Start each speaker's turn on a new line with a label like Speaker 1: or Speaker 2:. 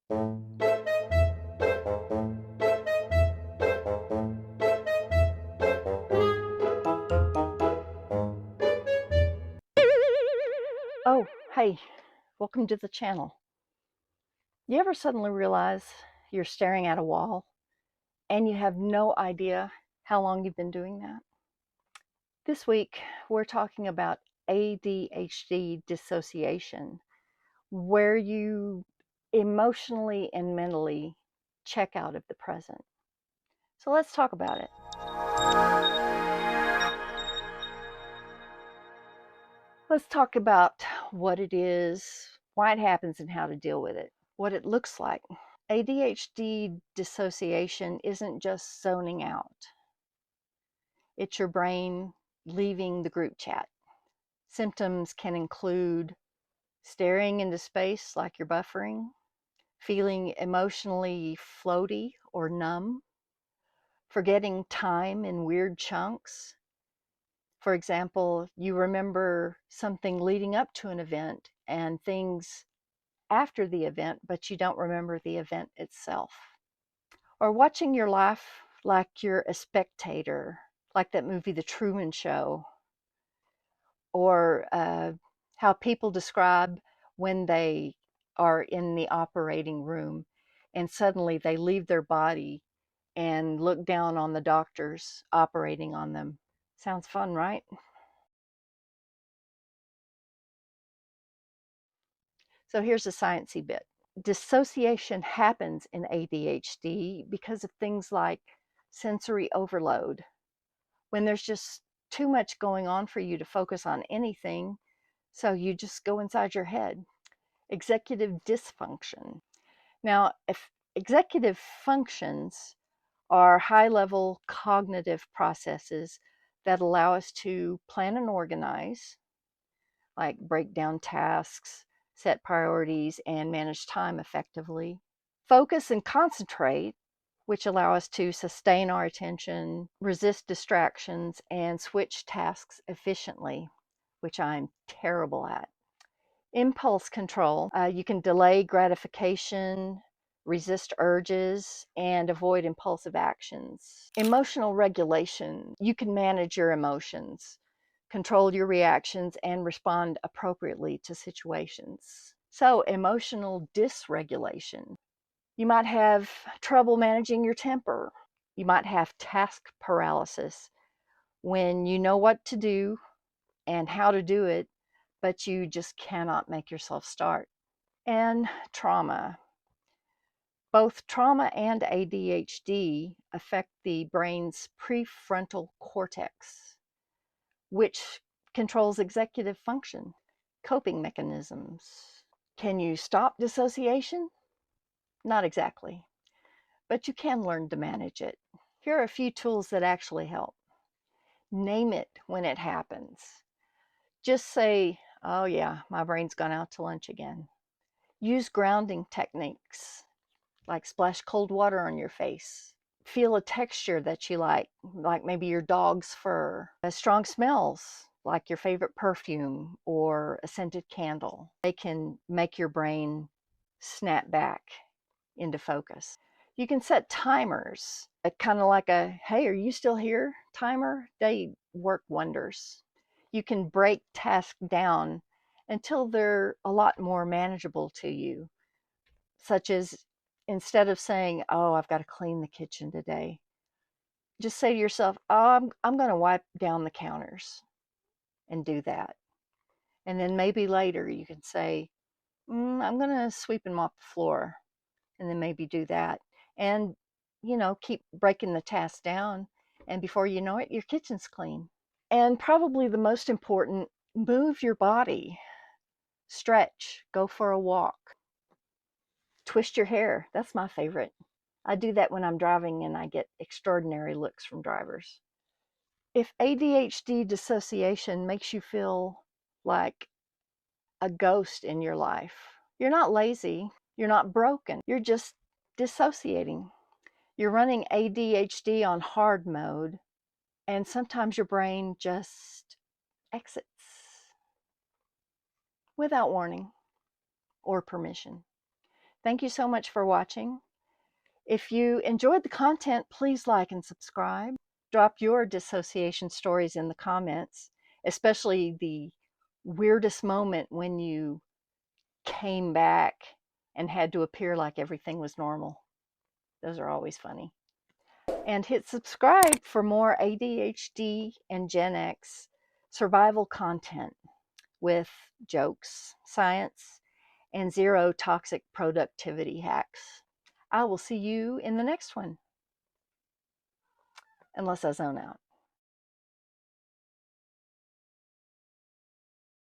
Speaker 1: Oh, hey, welcome to the channel. You ever suddenly realize you're staring at a wall and you have no idea how long you've been doing that? This week, we're talking about ADHD dissociation, where you emotionally and mentally check out of the present. So let's talk about it. Let's talk about what it is, why it happens, and how to deal with it, what it looks like. ADHD dissociation isn't just zoning out. It's your brain leaving the group chat. Symptoms can include staring into space like you're buffering, feeling emotionally floaty or numb, forgetting time in weird chunks. For example, you remember something leading up to an event and things after the event, but you don't remember the event itself. Or watching your life like you're a spectator, like that movie, The Truman Show, or how people describe when they are in the operating room and suddenly they leave their body and look down on the doctors operating on them. Sounds fun, right? So here's the sciencey bit. Dissociation happens in ADHD because of things like sensory overload. When there's just too much going on for you to focus on anything, so you just go inside your head. Executive dysfunction. Now, if executive functions are high-level cognitive processes that allow us to plan and organize, like break down tasks, set priorities, and manage time effectively. Focus and concentrate, which allow us to sustain our attention, resist distractions, and switch tasks efficiently, which I'm terrible at. Impulse control, you can delay gratification, resist urges, and avoid impulsive actions. Emotional regulation, you can manage your emotions, control your reactions, and respond appropriately to situations. So, emotional dysregulation, you might have trouble managing your temper. You might have task paralysis when you know what to do and how to do it, but you just cannot make yourself start. And trauma. Both trauma and ADHD affect the brain's prefrontal cortex, which controls executive function, coping mechanisms. Can you stop dissociation? Not exactly, but you can learn to manage it. Here are a few tools that actually help. Name it when it happens. Just say, oh yeah, my brain's gone out to lunch again. Use grounding techniques, like splash cold water on your face. Feel a texture that you like maybe your dog's fur. Strong smells, like your favorite perfume or a scented candle. They can make your brain snap back into focus. You can set timers, kind of like a, hey, are you still here timer? They work wonders. You can break tasks down until they're a lot more manageable to you, such as instead of saying, oh, I've got to clean the kitchen today, just say to yourself, oh, I'm going to wipe down the counters and do that. And then maybe later you can say, I'm going to sweep and mop the floor, and then maybe do that. And, keep breaking the task down. And before you know it, your kitchen's clean. And probably the most important, move your body, stretch, go for a walk, twist your hair. That's my favorite. I do that when I'm driving and I get extraordinary looks from drivers. If ADHD dissociation makes you feel like a ghost in your life, you're not lazy, you're not broken, you're just dissociating. You're running ADHD on hard mode, and sometimes your brain just exits without warning or permission. Thank you so much for watching. If you enjoyed the content, please like and subscribe. Drop your dissociation stories in the comments, especially the weirdest moment when you came back and had to appear like everything was normal. Those are always funny. And hit subscribe for more ADHD and GenX survival content with jokes, science, and zero toxic productivity hacks. I will see you in the next one, unless I zone out.